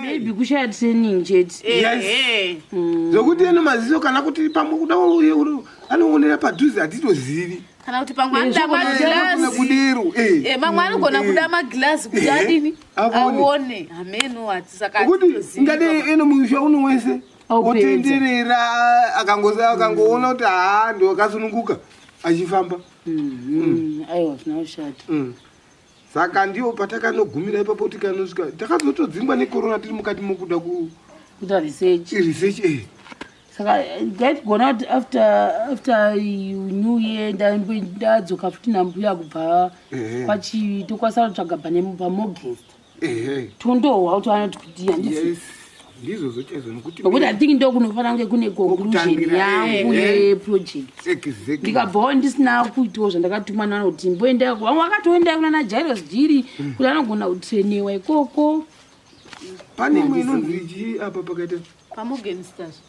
maybe kushaya training chete. Zokuti eno maziso kana kuti pamwe kuda anoonera padhuze atitozivi. Kana kuti pamwe anda maglass kudiru mamwe anogona kuda maglass kuti adini aone ameno atisaka kuti ngade eno muisha uno wese otenderera akangoona kuti ndo akasununguka achifamba aiwa zvinoshata saka ndiwo patakanogumira ipapo kuti kanosvika takazotodzingwa necorona tiri mukati mokuda kuita research saka ndaigona kuti after new year ndadzoka futi nambuya kubva pachivi tokwanisa kutsvaga pamogest tondohwa kuti anoti kuti handisi ndizo zochezo nokuti nokuti I think ndo kunofanira kunge kune conclusion yangu yeproject ndikabvawo ndisina kuitawo zvandakatumwa nanoti mboenda vamwe vakatoenda kunana Jairus Jiri kuti anogona kutrainiwa ikoko pane imwe inonzi apa pakaita pamogenstars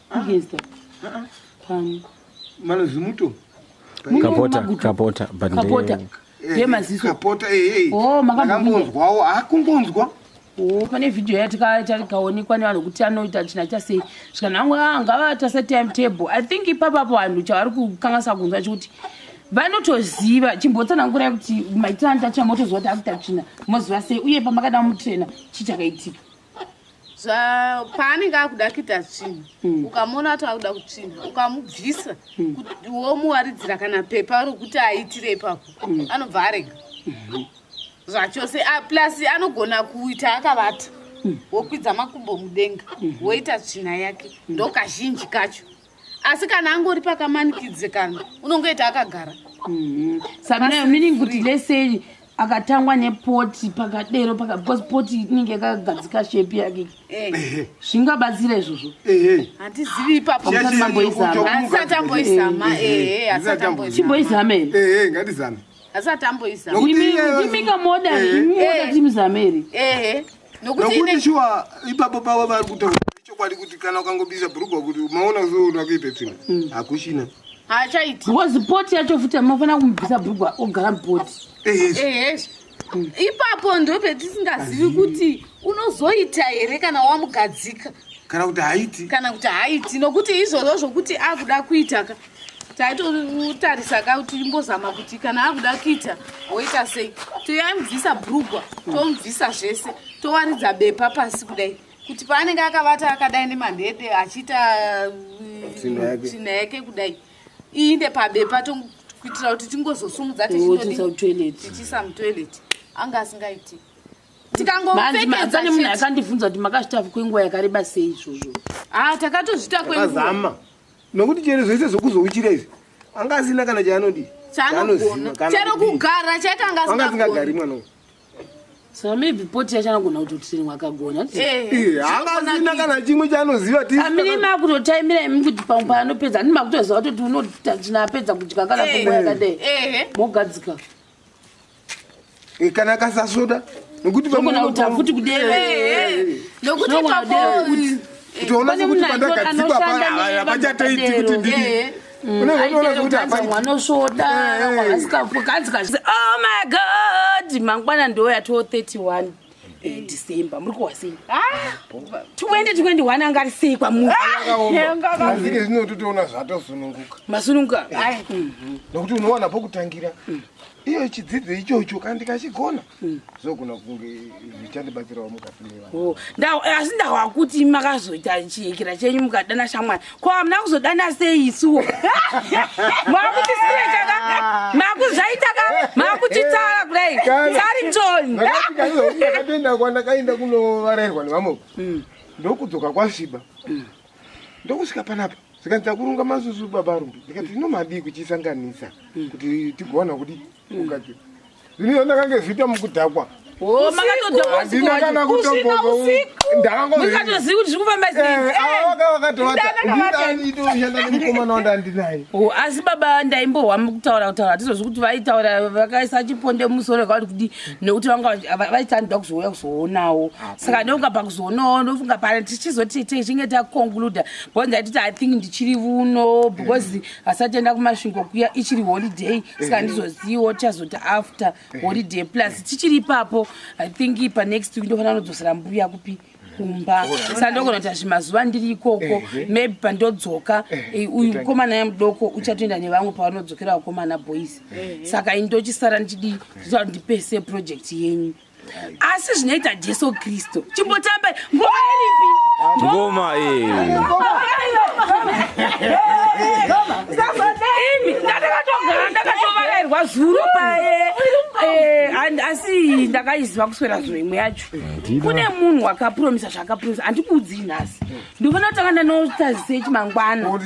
pani manozimuto kapota yemaziso kapota makambonzwawo akungonzwa pane video yatikaonekwa nevanhu kuti anoita china chasei zvikanamwe ngavata setimetable I think ipapapo vanhu chavari kukanganisa kunzwa chikuti vanotoziva chimbotsanangurai kuti maitiro anitacha motoziva kuti akuita china moziva sei uye pamakada mutrena chichakaitika paanenge akuda kuita tsvina ukamona kuti akuda kutsvina ukamubvisa kuti womuwaridzira kana pepa rokuti aitire ipapo anobva arega zvachose plus anogona kuita akavata wokwidza makumbo mudenga woita tsvina yake ndo kazhinji kacho asi kana angori pakamanikidzikana unongoita akagara samina meaning kuti lesei akatangwa nepoti pakadero because poti inenge yakagadzika shape yake zvingabatsira izvozvo hatizivi ipapo asati amboizama chimboizama here ngatizame asati amboizama imika moda timizameri nokuti shuwa ipapo pavo vari kutaura chokwadi kuti kana ukangobisa bhurugwa kuti maona zoona kuita tsvina hakushina haachaiti because poti yacho futi amafanira kumubvisa bhurugwa ogara mupoti ipapo ndo petisingazivi kuti unozoita here kana wamugadzika kana kuti haiti nokuti izvozvo zvokuti akuda kuita taitotarisa kuti imbozama kuti kana akuda kuita woita sei toyamubvisa bhurugwa tomubvisa zvese towaridza bepa pasi kudai kuti paanenge akavata akadai nemandede achiita tsvina yake kudai iinde pabepa kuitira kuti tingozosumudza tichisa mutoileti anga asingaiti tikangopfekedza munhu akandibvunza kuti makazvitafu kwenguva yakareba sei izvozvo takatozvita kwenguva nokuti chero zvese zvokuzouchira izvi anga asina kana chaanodi chero kugara chaita anga asingagari mwana saka maybe poti yachanogona kutotirenwa akagona anga asina kana chimwe chaanoziva amini makutotaimira imi kuti pamwe paanopedza andini makutoziva kuti unotachinapedza kudya kana kwenguva yakadai mogadzika kana akasasoda nokuti pamwe kuti futi kudera nokuti kutoona sekuti pandagadzipa pachatoiti kuti ndii mwanosvoda asikapukadzika oh my god mangwana ndo yato 31 December muri kuwasei 2021 anga ari sei kwamuzi zvinototoona zvatosununguka masununguka nokuti unowana pokutangira iyo chidzidzo ichocho kandi ndikachigona zogona kunge zvichandibatsirawo mukati mevanhu asi ndahwa kuti makazoita chiyekera chenyu mukadana shamwari ko hamuna kuzodana sei isuwo makutisireaka makuzvaitaka makutitsara kudai sari mtoni ndakatoenda kwandakaenda kunovarayirwa nevamwe ndokudzoka kwasviba ndokusvika panapa zvikanzi kurunga masusu baba rumbi ndikati inomadii kuchisanganisa kuti tigowana kuti ukati zvino ndakange zvita mukudhakwa makatodhakwaandina ndakangozvikatozivi kuti zvikufamba seivakatoshanda nemukomana wandandinaye asi baba ndaimbohwa mukutaura hatizozvi kuti vaitaura vakaisa chiponde musoro kavati kuti nekuti vanga vaitandida kuzouya kuzoonawo saka neungabva kuzoonawo ndofunga pane tichizoti tichinge takonkluda because ndaititi I think ndichiri uno because asatienda kumasvingo kuya ichiri holiday saka ndizozivo tichazoti after holiday plus tichiri ipapo I think pa next week ndofanira kudzosera mbuya kupi kumba sandogona kuti zvimazuva ndiri ikoko maybe pandodzoka uyu mukomana yamudoko uchatoenda nevamwe pavanodzokera vakomana boys saka indochisara ndichidi kuti ndipese project yenyu asi zvinoita Jesu Kristu chimbotambai ngoma iripi ngoma ndakatovairwa zuro paye asi ndakaiziva kuswera zuro imwe yacho kune munhu akapromisa zvakapromisa handikudzi nhasi ndofana kutanga notazise chimangwana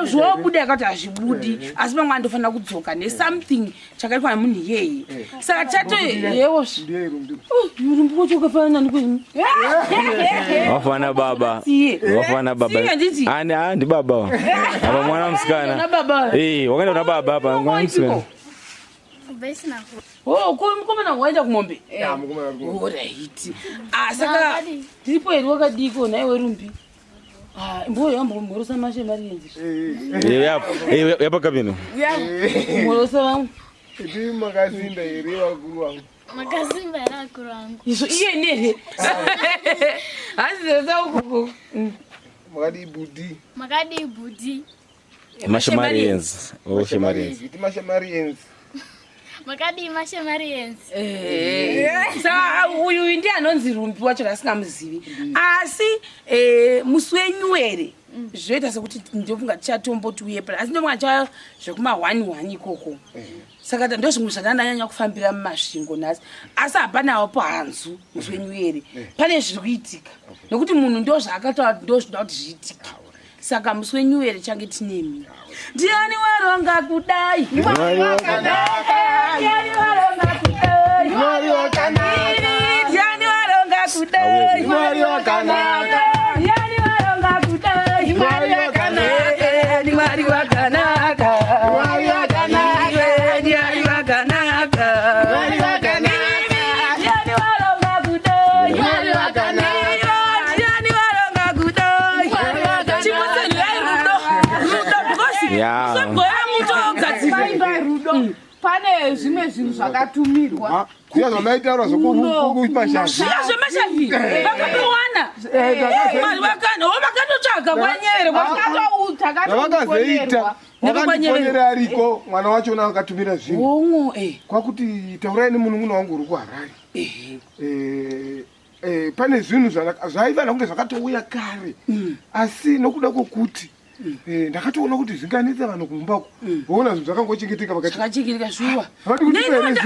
zvobuda yakati hazvibudi asi mangwana ndofanira kudzoka nesomething chakaitwa nemunhu iyeye saka chato yewozve urumbi kwacho ukafanana nikwenyu wafana baba ani baba apa mwana musikana wakaenda kuna baba apa mwana musikana mukomana waenda kumombe oraiti saka tiripo here wakadiko naiwe rumbi mboyo yambomhorosa mashe marienzi yapakapino mhorosa vamwe ndi makazinda here vakuru vangu Makasimba era vakuru vangu iye nere hazizesa ukoko makadi budi Mashamarians. Mashamarians. Makadi Mashamarians. Saka uyu ndiye anonzi rumbi wacho kasingamuzivi. Asi musi wenyu here zvoita sekuti ndofunga tichatomboti uye pala asi ndofunga cha zvekuma 1 ikoko. Saka ndo zvimwe zvandanyanya kufambira mumasvingo nhasi asi hapanawo pahanzu musi wenyu here pane zviri kuitika nokuti munhu ndo zvaakataura ndo zvinoda kuti zviitike. Saka musi wenyu here change tinemi ndiani waronga kudai Mwari wakanaka ndiani waronga kudai Mwari wakanaka ndiani waronga kudai Mwari wakanaka ndiani waronga kudai Mwari wakanaka Mwari wakanaka Mwari wakanaka ndiani wakanaka Mwari wakanaka ndiani waronga kudai Mwari wakanaka ndiani waronga kudai Mwari wakanaka pane zvimwe zvinhu zvakatumirwa kuya zvamaitaura zvokumashaviya zvemashavi vakapiwana vakatotsvaga kwanyere vakazveita vakandifonyera ariko mwana wachona akatumira zvinhu kwakuti taurai nemunun'una wangu uri kuharare pane zvinhu zvaifanira kunge zvakatouya kare asi nokuda kwokuti ndakatoona kuti zvinganetsa vanhu kumbako voona zvinhu zvakangochengeteka zvakachengeteka zvuwa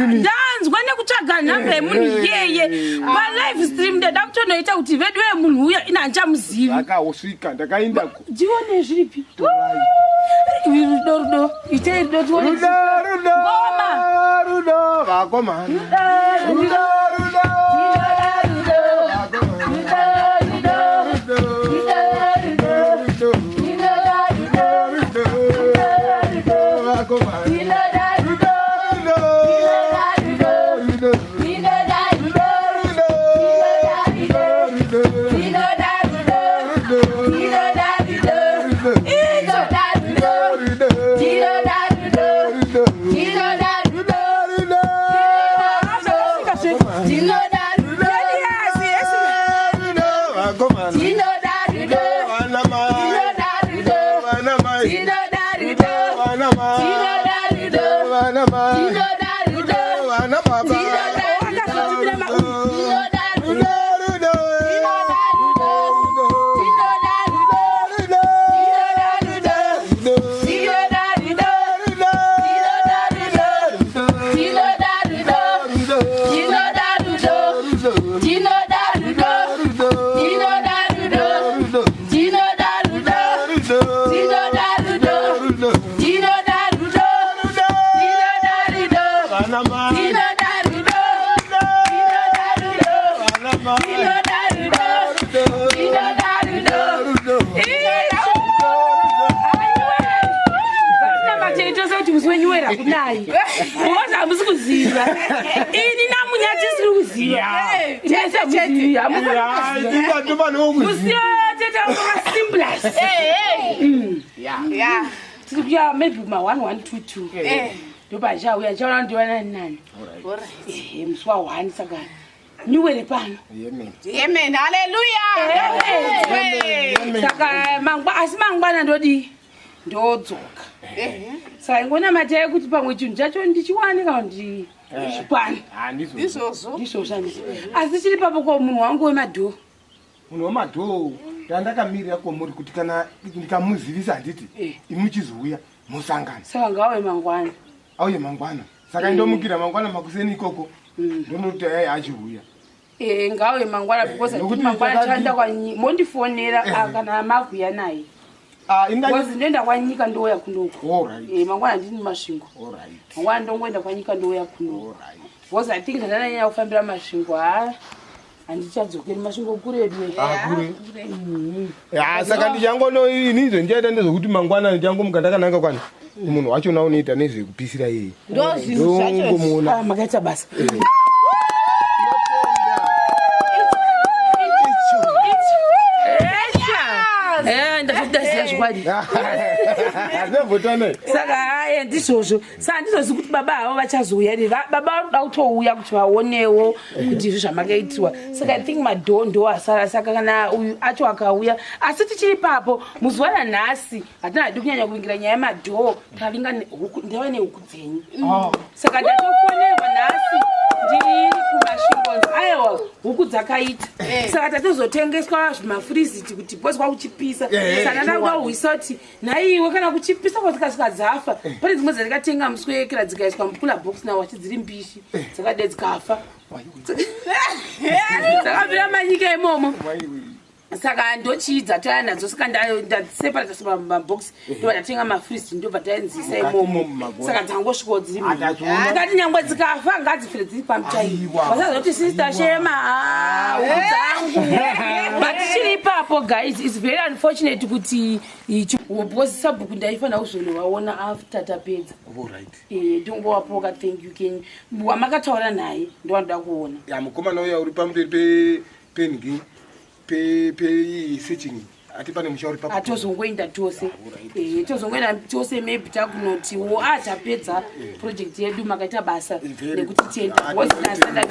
ndanzwa nekutsvaga nhamba yemunhu iyeye palive stream ndada kutonoita kuti vedu vemunhu uya ina handichamuzivi akaosvika ndakaendako ndione zviripi rudo itei rudo tione rudo vakomana hamusi kuziva ini namunyatisiri kuzivamusiyotetaasimplus tiri kuya maybe ma1122 ndopachauya nchaona ndiwana nani musi wa1 saka Nyuwere pano. Amen. Hallelujah. Saka mangwana ndodi ndodzoka. Saka ngona mataye kuti pamwe chinhu chacho ndichiwane kana ndi chipani. Ndizvo. Asi chiri papo kwa munhu wangu wemadho. Munhu wemadho ndandakamirira komuri kuti kana ndikamuzivisa handiti imuchizouya musangana. Saka ngawe mangwana. Auye mangwana. Saka ndomukira mangwana makuseni ikoko. Ndonoti achiuya. Ngawe mangwana because mangwana chanda kwa mondifonera kana makuya naye. Because ndenda kwa nyika ndoya kunoko. Mangwana ndini masvingo. Mangwana ndongoenda kwa nyika ndoya kunoko. Because I think ndanyanya kufambira masvingo handichadzokeri masvingo kuredu. Saka ndichangono inizo ndichaita ndezvokuti mangwana ndichangomuka ndakananga kwani. Munhu wachona unoita nezvekupisira yeye. Ndozvinhu makaita basa. Saka ndizvozvo sandizvozi kuti baba havo vachazouya ere baba vanoda kutouya kuti vaonewo kuti izvo zvamakaitiwa. Saka I think madho ndo asara. Saka kana uyu acho akauya asi tichiri papo muzuva ranhasi hatinadi kunyanya kuvingira nyaya yemadho tavinga ndava nehuku dzenyu. Saka ndatofonerwa nhasi ndiri kumasvingo aiwa huku dzakaita. Saka tatozotengeswa zvimafriziti kuti boswa kuchipisa. Saka ndakuda kuhwisa kuti naiwe kana kuchipisa kwatikasvika dzafa pane dzimwe dzatikatenga muswekera dzikaiswa mukula box nawo wachidziri mbishi dzakade dzikafa dzakabvira manyika imomo. Saka ndochidza taya nadzo saka ndaseparata mabox ndobva ndatenga mafrizi ndobva taenzisa imomo. Saka dzangosvikawo dziri ndikati nyangwe dzikafa ngadzifire dziri pamuchaiko vasazoti sister shema huku dzangu but chiri ipapo guys. It's very unfortunate kuti because sabhuku ndaifanira kuzonovaona after tapedza. Ndingowapoka thank you Ken wamakataura naye ndowanoda kuona. Mukomana uya uri pamberi pengi pe searching ati pane mushauri papo atozongoenda tose tozongoenda tose maybe takunoti wo atapedza project yedu makaita basa nekuti tiende wozvinasanda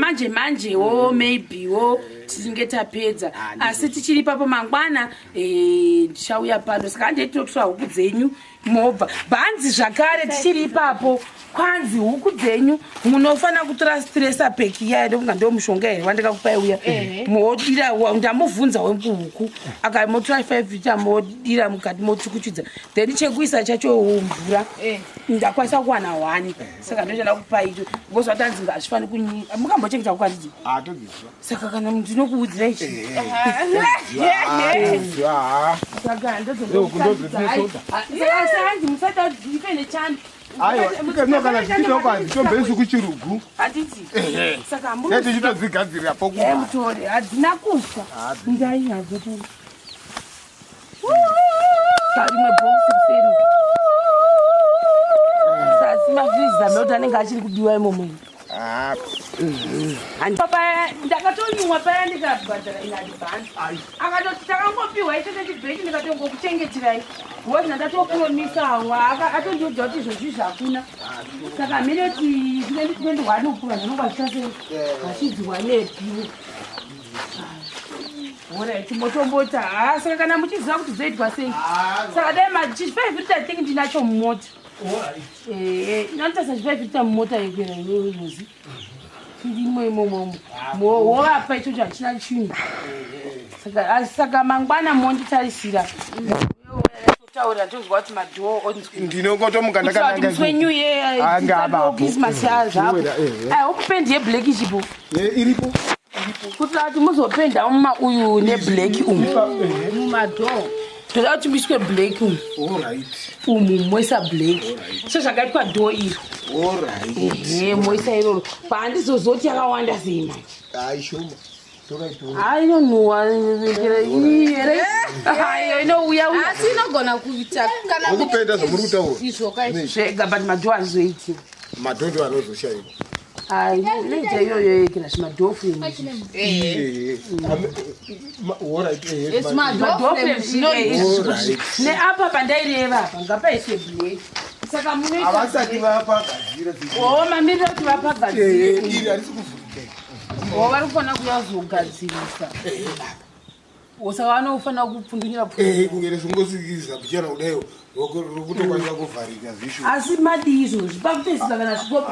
asi manjewo maybewo tichinge tapedza asi tichiri papo mangwana ndichauya pano. Saka handitotora huku dzenyu mobva bhanzi zvakare tichiri ipapo kwanzi huku dzenyu munofanira kutora stressa peki yayo ndokunga ndo mushonga here wandikakupai uya modira ndamubvunza wekuhuku akamotora 5 lita modira mukati mochukuchudza then chekuisa chacho mvura ndakwanisa kuwana 1. Saka ndochada kupai icho because watanzi ngazvifani kunyika mukambochengeta kukwandidzi. Saka kana ndinokuudzira ichi saka ndozohanzi musata ndipene chando kana zvichitombeisu kuchirugu hatiti. Saka tichitodzigadzirira mutore hadzina kufa ndaihazotori karimwe bhokisi kuseri sasi mafrizi zameuti anenge achiri kudiwa imomo. Ndakatonyumwa paya ndikabhadhara in advance akatoti takangopiwa icho nechibheki ndikatongokuchengeterai wozina ndatopromisawa atondiudza kuti izvozvi zvakuna. Saka minoti 2021 ukuva zvinongwazvisase vachidziwa nepiwo orit motombota. Saka kana muchiziva kuti zoitwa sei saka dai machi5 I think ndinacho mumota. Inotasa 5 lita mumota yekuera inozi irimo imomo wovapa ichocho hachina chinhu. Saka mangwana monditarisira taura tozwa kuti madho ndinongotomuka ndakananga new year Christmas yazvapo ukupendi yeblack ichipo iripo kuti ati muzopenda uyu neblack mumadho toda kuti muiswe black moisa black sezvakaitwa dho iro moisa iroro paandizozoti yakawanda sei manje I don't know. Inouya asi inogona kuita kana kupenda zvomuri kutaura zvega but madho azoiti madhondo anozoshayiwa noita iyoyo yekera zvimadhofu neapa pandaireva apa ngapaiswe black saka munoita Avasati vapagadzira. oh mamiriro kuti vapagadzira Iri harisi kuvhurika. oh vari kufanira kuyazogadzirisa saka vanofanira kupfundunyira Kungere sungosikiza kuchana kudayo. Rokutokwanisa kuvharika zvisho. asi madi izvozvi pakutesisa kana Smart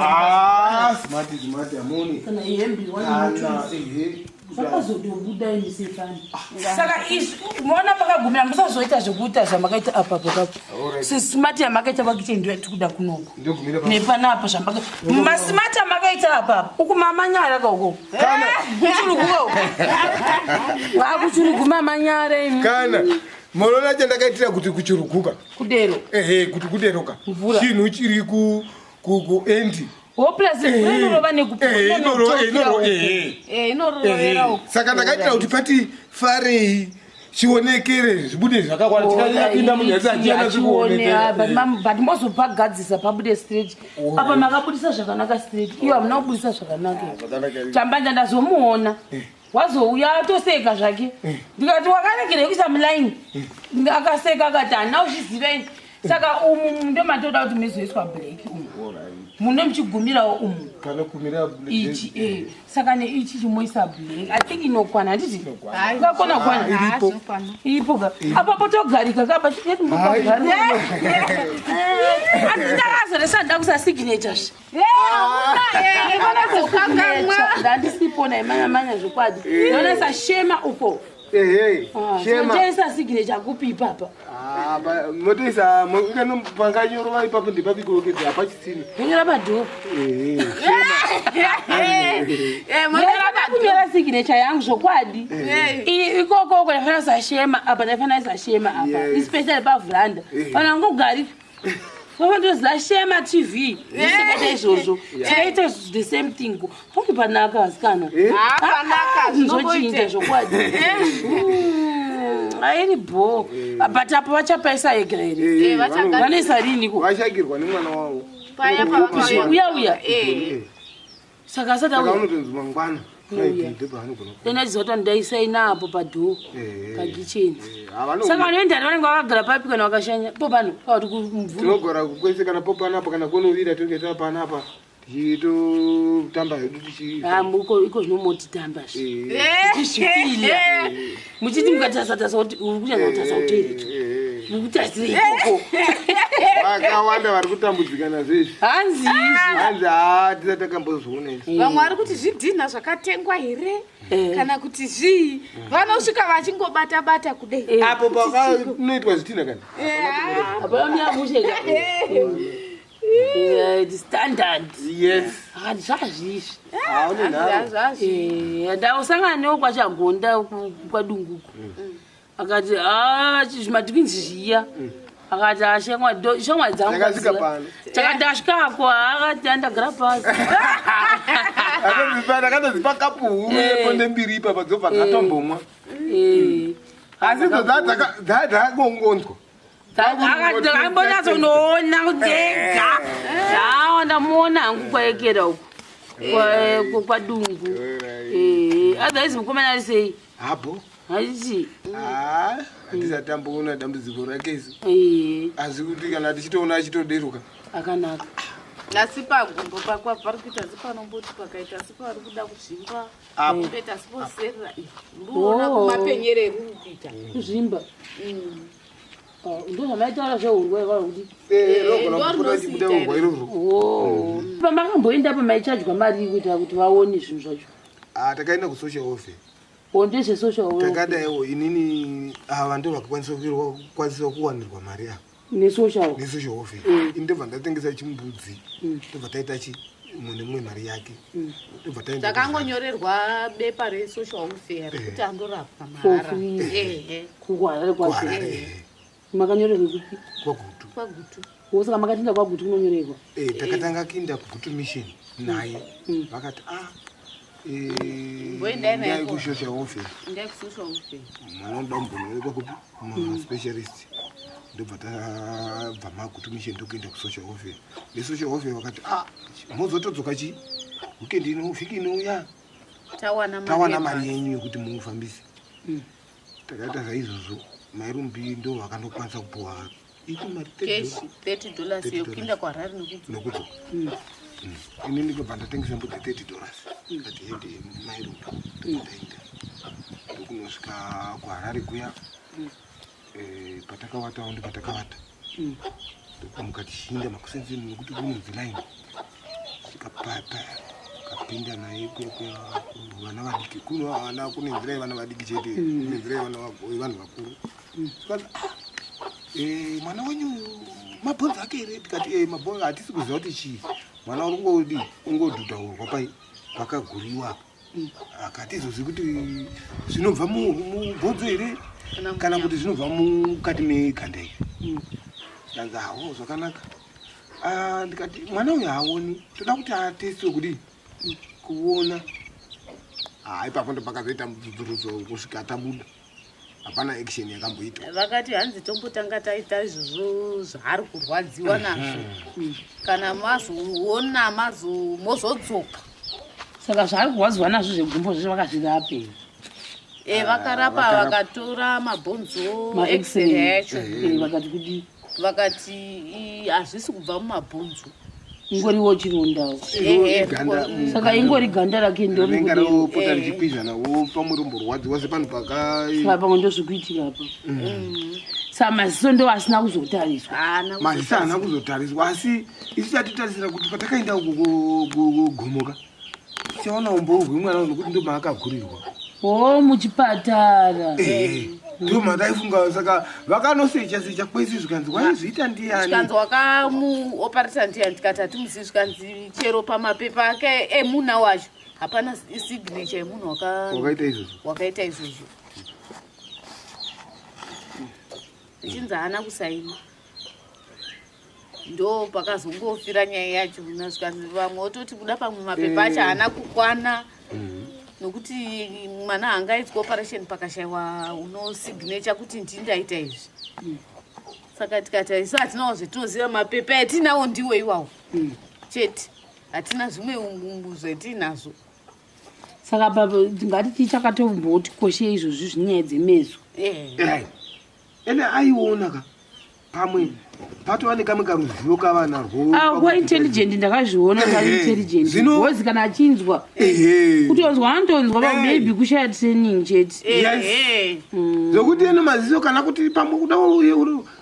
amoni. kana ihembi zvakazotobuda imisefani saka izvi umaona pakagumira musazoita zvekuita zvamakaita apapo kapo sesimati yamakaita pakitendira tikuda kunoko nepanapa masimati amakaita apapo ukumamanyara kauko kuchuruguma vakuchuruguma manyara imi Kana Morona chandakaitira kuti kuchuruguka. kudero Kuti kuderoka. Mvura. Chinhu chiri ku endi. plus inorova inorovera Saka ndakaitira kuti pati farei chionekere zvibude zvakakwana tikapinda munyatsi achiyana zvikuonekera. but mozopagadzisa pabude straight apa makabudisa zvakanaka straight iyo hamuna kubudisa zvakanaka chambanja ndazomuona wazouya atoseka zvake ndikati wakaregere kuisa mulaini akaseka akati hana uchiziveni saka umu ndomatoda kuti mizoiswa black umu muno muchigumirawo umu ichi saka neichi chimoisa black I think inokwana handiti ngakona kwana iripoga apapo togarika kaba andakazoresa nda kusa signatures ndandisipona imanyamanya zvokwadi ndonesa shema uko Shema signature kupi papa. Motoisa panganyoro ipapo ndipapikolokedza apa chitsini. Nyora bado. Kunyora signature yangu zvokwadi. Ikoko kwafana sa Shema apa ndafana sa Shema apa. Especially pa Vranda. Pana ngogari. Kwavandozila Shema TV. Isekaita izvozvo. Tikaita the same thing. Ponge panaka asikana. Panaka zvochinja zvokwadi. Airi bo. But apo vachapaisa egreri. Vanesa rini ko. Vashagirwa nemwana wavo. Paya papa. Uya. Saka sata uya. Unotonzi mangwana. Tena zota ndaisaina apo padho pakicheni. Saka vanoenda vanenge vakagara papi kana vakashanya. Popano kwati kumvura. Tinogora kwese kana popano apo kana kunovira tinge tapana apa. Tichito tamba hedu tichi. Iko zvinomoti tamba zvi. Tichifila. Muchiti mukatasa kuti uri kunyanya kutasa uteri. Mukutasire ikoko. Vakawanda vari kutambudzikana zvezvi. Hanzi tisatakambozoona izvi. Vamwe vari kuti zvidhina zvakatengwa here kana kuti zvii vanosvika vachingobata kudai. Apo pakanoitwa zvidhina kana. Apa myamusheka. Standard. Yes. Akati zvazvizvi. Aune ndausangana newo kwachagonda kwadunguko. Akati zvimadhikinzi zviya. Akati ashemwa dzangu. Ndakasvika pano. Chakandasvikako akati andagara pasi. Akadzipa kapu hume nembiri ipapa dzobva dzatombomwa. Asi dzakagongonzwa. Akambonatsonoona kudega. Ndamuona hangu kwaekera uko kwadungu. Otherwise mukomana ari sei? Habo. Haiti. Handisatamboona dambudziko rake isu. Asi kuti kana tichitoona achitoderuka. Akanaka. Asi pagumbo pakwa pari kuita sipanomboti pakaita sipari kuda kuzvimba. Kuita siposerera. Ndoona kumapenyereri kuita. Kuzvimba. Ndozvamaitaura zveurwa ivayo kuti pamakamboenda pamaichajwa mari kuita kuti vaone zvinhu zvacho. Takaenda kusocial welfare. Ndezvesocial welfare. Takadaiwo inini ava ndo vakakwanisa kuwanirwa mari ava. Nesocial welfare. Ndobva ndatengesa chimbudzi. Ndobva taita umwe nemumwe mari yake. Takangonyorerwa bepa resocial welfare kuti andorapwa mahara. Kugwara kwake. Makanyorerwa kupi? Kwagutu. Wosaka makatinda kwagutu kunonyorerwa. Takatanga kuinda kugutu mission naye. Vakati ndai kusocial welfare. Manoda mbono kwakupi specialist. Ndobva tabva magutu mission tokuenda kusocial welfare. Nesocial welfare vakati mozotodzoka chi weekend ino vhiki inouya. Tawana mari yenyu yekuti mufambise. Takaita saizvozvo. Mairumbi ndo vakandokwanisa kupuwa ituma keshi $30 yokuinda kwaRarare nokudzoka ini ndikabva ndatengesa mbudzi $30 kati hende mairunga ndaenda ndokunosvika kwaRarare kuya patakawatawo ndipatakawata ndokamuka tichinda makusenzeni nokuti kunonzi line tikapapa kapinda naye kuya vana vadiki kuno vana kunenzira yevana vadiki chete kunenzira yevana vanhu vakuru mwana wenyu mabhonzo ake here tikati mabhonzo hatisi kuziva kuti chii mwana uri ungodhudhaurwa pai pakaguriwa akatizozivi kuti zvinobva mubhonzo here kana kuti zvinobva mukati meganda here ndanzi hawo zvakanaka ndikati mwana uyu haoni toda kuti atestiwe kudi kuona ipapo ndo pakazoita mubvunzo kusvika tabuda hapana action yakamboita vakati hanzi tombotanga taita izvozvo zvaari kurwadziwa nazvo kana mazoona mozodzoka saka zvaari kurwadziwa nazvo zvegumbo zveshe vakazvirape vakarapa vakatora mabhonzo maexray yacho vakati kuti vakati hazvisi kubva mumabhonzo ingoriwo chironda saka ingori ganda rake ndoripota richikwizvana wopa murombo rwadziwa sepanhu saka pamwe ndozvikuitika apa saka maziso ndo asina kuzotariswa maziso haana kuzotariswa asi isi tatitarisira kuti patakaenda kugomoka tichaona umboo hwemwana nokuti ndo maakagurirwa muchipatara ndo mataifunga saka vakanosecha kwesi zvikanzi waizviita ndiani zvikanzi wakamuoparata ndiani tikati hatimuzivi zvikanzi chero pamapepa ake emuna wacho hapana signature yemunhu wakaita izvozvo ichinzi haana kusaina ndo pakazongofira nyaya yacho zvikanzi vamwe ototi kuda pamwe mapepa acho haana kukwana nokuti mwana haangaitwa operation pakashayiwa unosignature kuti ndindaita izvi saka tikati isu hatinawo zvetinoziva mapepa atinawo ndiwo iwawo chete hatina zvimwe zvetinazvo saka ngati tichakatombotikoshe izvozvi zvinyaya dzemeso ene aiona pamwe patova kamwe karuzivo kavanarwo kwaintelligent ndakazviona kaintelligent bhozi kana achinzwa kutonzwa anotonzwa maybe kushaya training chete zvokuti eno maziso kana kuti pamwe kuda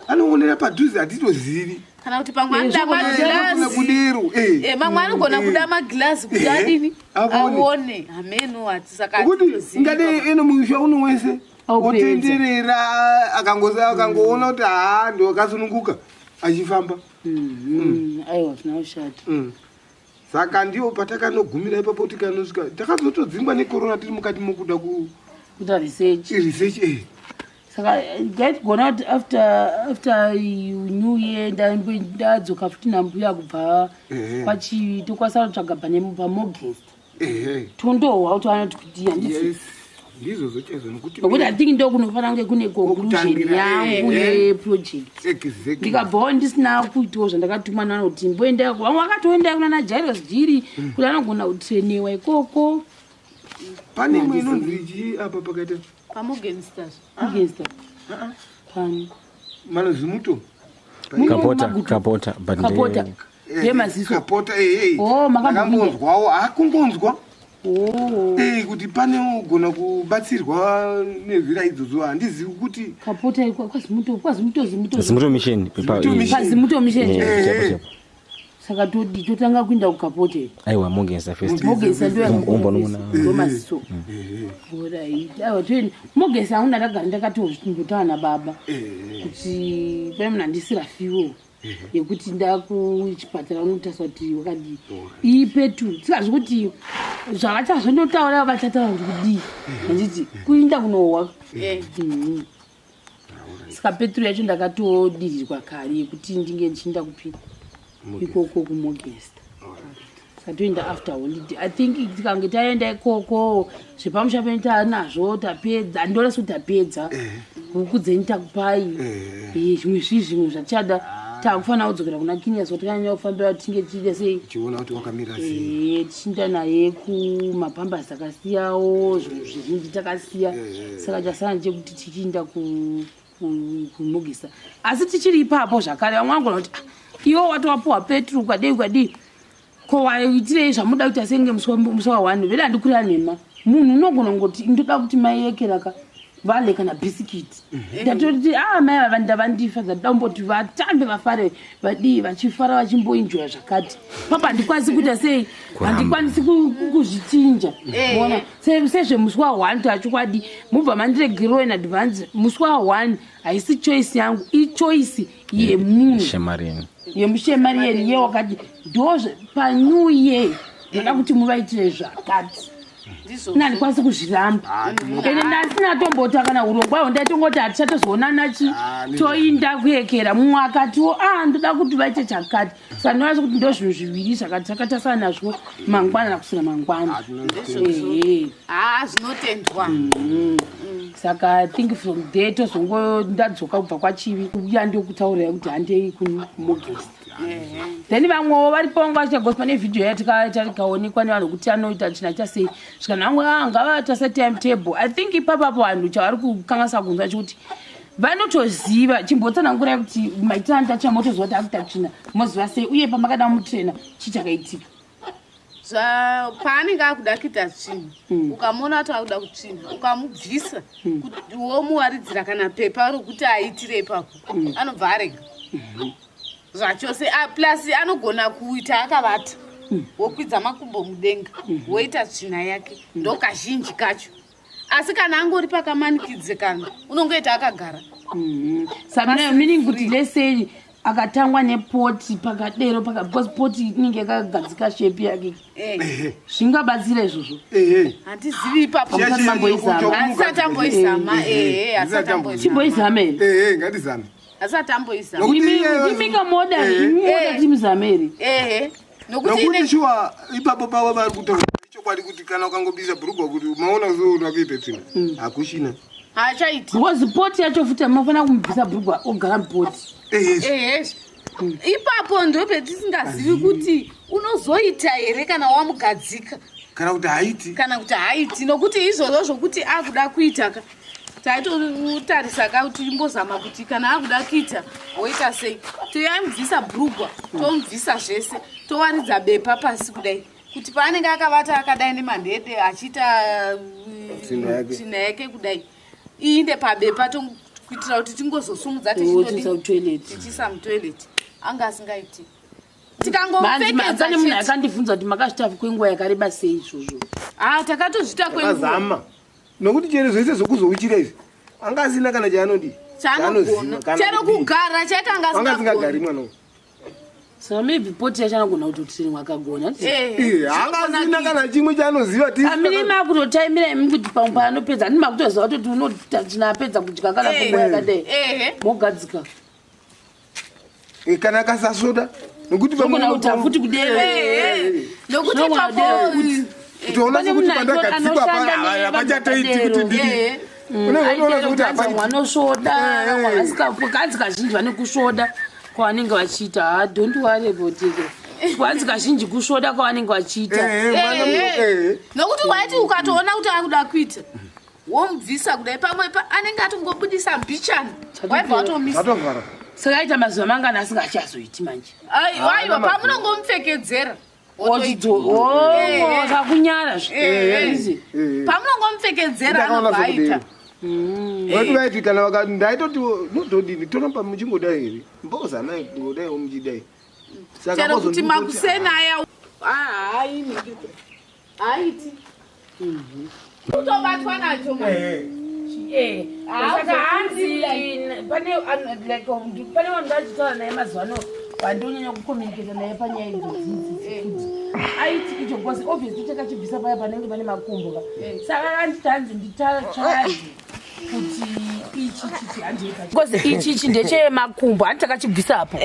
anoonera padhuze hatitozivi kana kuti pamwe anoda magirazi mamwe anogona kuda magirazi kuti adini aone hameno hatisakakuti ngade eno muisha uno wese otenderera akangoona kuti ndo akasununguka achifamba aiwa zvinoshata saka ndiwo patakanogumira ipapo tikanosvika takazotodzingwa necorona tiri mukati mokuda kuita research saka ngaigona kuti after new year ndadzoka futi nambuya kubva kwachivi tokwasara kutsvaga pamogest tondohwa kuti anoti kuti handisi ndizvo zochezo nokuti I think ndo kunofanira kunge kune conclusion yangu yeproject ndikabvawo ndisina kuitawo zvandakatumwa nanoti mboenda vamwe vakatoenda kunana Jairus Jiri kuti anogona kutreniwa ikoko pane imwe inonzi apa pakaita pamogensters pani manozimuto kapota yemaziso kapota makambonzwawo akungonzwa kuti pane ugona kubatsirwa nezvira idzodzo handizivi kuti kapota kwazimuto mission saka totanga kuinda kukapota aiwa mogesa first ndomaziso mogesa hauna ndagara ndakatozvimbotaana baba kuti pane munhu handisirafiwo yekuti ndakuchipatara unotaswa kuti wakadii ipetu tsikazvi kuti zvakachazondotaura vachataura kuti kudii handiti kuinda kunohwa saka petru yacho ndakatodirirwa kare yekuti ndinge ndichiinda kupi ikoko kumogesta satoenda after holiday I think tikange taenda ikoko zvepamusha pentanazvo tapedza ndoresa kuti tapedza huku dzenyu takupai zvimwe zvimwe zvachada takufanira kudzokera kuna Kinias kuti kanyanya kufambira tinge tiite sei chiona kuti wakamira sei tichinda naye kumapambasi akasiyawo zvinhu zvizhinji takasiya saka chasara chekuti tichiinda kumugisa asi tichiri ipapo zvakare vamwe vangona kuti iwo watowapuwa petro kwadei ko waitirei zvamuda kuita senge musi wa 1 vele handikurira nhema munhu unogona ngoti ndoda kuti mai yekeraka vale kana bisikiti ndatoti mai ava ndavandifa dzatoda kumboti vatambe vafare vadii vachifara vachimboenjoya zvakati papa handikwanisi kuita sei handikwanisi kuzvichinja bona sezvemusi wa 1 tachokwadi mubva mandiregerewo in advance musi wa 1 haisi choice yangu ichoice yemunhu yemushemariyeni ye wakati ndozve panew year ndoda kuti muvaitire zvakati nandikwanisi kuzviramba ende ndasina tombota kana urongwa ndaitongoti hatichatozoonana toinda kuyekera mumwe akatiwo ndoda kuti vaite chakati saka ndinoratidza kuti ndo zvinhu zviviri zvakati takatasana nazvo mangwana nakusina mangwana zvinotendwa saka I think from there tozongo ndadzoka kubva kwachivi uya ndokutaurira kuti handei kumugesti then vamwewo varipo vanga vachitagospa nevhidhiyo yatikaonekwa nevanhu kuti anoita china chasei zvikanamwe ngavata setimetable I think ipapapo vanhu chavari kukanganisa kunzwa chikuti vanotoziva chimbotsanangurai kuti maitiro anitacha motoziva kuti akuita china moziva sei uye pamakada mutrena chichakaitika paanenge akuda kuita tsvina ukamona kuti akuda kutsvina ukamubvisa kuti womuwaridzira kana pepa rokuti aitire ipapo anobva arega zvachose plus anogona kuita akavata wokwidza makumbo mudenga woita tsvina yake ndokazhinji kacho asi kana angori pakamanikidzikana unongoita akagara meaning kuti lesei akatangwa nepoti pakadero because poti inenge yakagadzika shepi yake zvingabatsira izvozvo handizivi ipapo asati amboizama chimboizama here ngatizame asati amboizama imika moda timizama here nokuti shuwa ipapo pavo vari kutaura chokwadi kuti kana ukangobisa bhurugwa kuti maona kuzoona kuita tsvina hakushina haachaiti because poti yacho futi mafanira kumubvisa bhurugwa ogara mupoti ipapo ndopetisingazivi kuti unozoita here kana wamugadzika kana kuti haiti nokuti izvozvo zvokuti akuda kuita taitotarisaka kuti imbozama kuti kana akuda kuita woita sei toyamubvisa bhurugwa tomubvisa zvese towaridza bepa pasi kudai kuti paanenge akavata akadai nemandede achiita tsvina yake kudai iinde pabepa kuitira kuti tingozosumudza tichisa mutoileti anga asingaiti tikangopfekedzane munhu akandibvunza kuti makazvitafi kwenguva yakareba sei izvozvo takatozvita kwenguva nokuti chero zvese zvokuzouchira izvi anga asina kana chaanodi chero kugara chaitanga asingagari mwana saka maybe poti yachanogona kutotiri mwakagona anga asina kana chimwe chaanoziva amiri makutotaimira imi kuti pamwe paanopedza handi makutoziva kuti tinapedza kudya kana kwenguva yakadai mogadzika kana akasasoda nokuti pamwe kuti hafuti kudero nokuti kutoona sekuti pandagadzikwa hapachatoiti kuti ndii vanosvoda vanzi kazhinji vane kusvoda kwavanenge vachiita don't worry about it vanzi kazhinji kusvoda kwavanenge vachiita nokuti waiti ukatoona kuti akuda kuita womubvisa kudai pamwe anenge atongobudisa mbichani waibva watomisa saka aita mazuva mangana asingachazoiti manje aiwa pamunongomupfekedzera zvakunyara pamunongomupfekedzera anobva aita vati vaiti kana vakati ndaitoti nododini tonomba muchingodai here mbozanai kungodaiwo muchidai chero kuti makusena aya haiti kutobatwa nacho saka hanzi pane vanhu vachitaura naye mazuva ano vandonyanya kukomuniketa naye panyaya idzodzidzi aiti icho because obviously takachibvisa paya panenge pane makumbo saka anditi hanzi nditachazi kuti ichichi ndechemakumbo handi takachibvisapo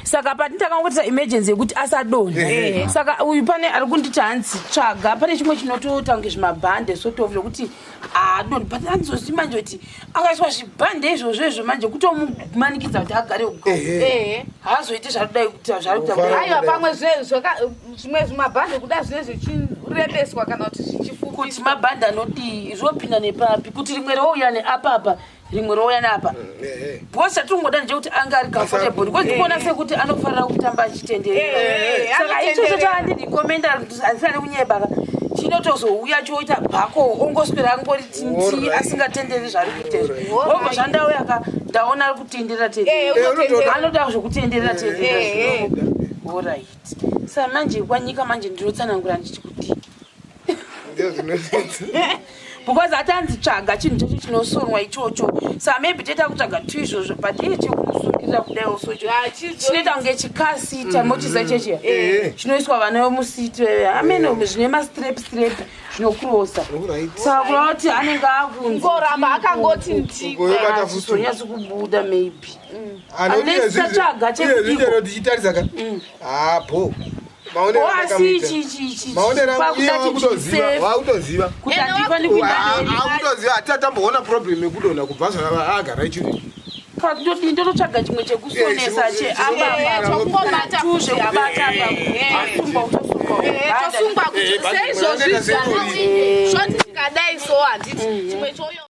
saka patini takangotisa emergency yekuti asadonha saka uyu pane ari kunditi hanzi tsvaga pane chimwe chinototange zvimabhande sotofu lokuti adonhi but handizosi manje kuti akaiswa zvibhande izvozvo manje kutomumanikidza kuti agare uko haazoite zvarudai kuita aiwa pamwe zvimwe zvimabhande kuda zvine zvichirebeswa kana kuti zvichifukuti mabhande anoti zvopinda nepapi kuti rimwe rouya neapapa rimwe rouya napa bhosi chatingoda ndechekuti anga ari comfortable because ndikuona sekuti anofanira kutamba achitenderera saka ichocho chaandirekomenda handisani kunyebaka chinotozouya choita bhako ongoswera angori tinti asingatenderi zvari kuitezva obva zvandauya ka ndaona ari kutenderera tenderera anoda zvokutenderera tenderera alright saka manje kwanyika manje ndinotsanangura ndichi kuti because hatanzi tsvaga chinhu chocho chinosonwa ichocho saka maybe toita kutsvaga tu izvozvo but iye chekumusungirira kudai also chinoita kunge chikasita mochiza chechiya chinoiswa vana vemusiti amene zvine mastrep zvinokurosa saka kurava kuti anenge ngoramba akangoti ntiazonyatsi kubuda maybe anesatsvaga chekuichitarisaka apo wakutoziva hatatamboona problem yekudonha kubva agara ichiri ndototsvaga chimwe chekusonesa cheabaatosungwa kuti seizvozvi zvoti tikadai so handiti chimwe choyo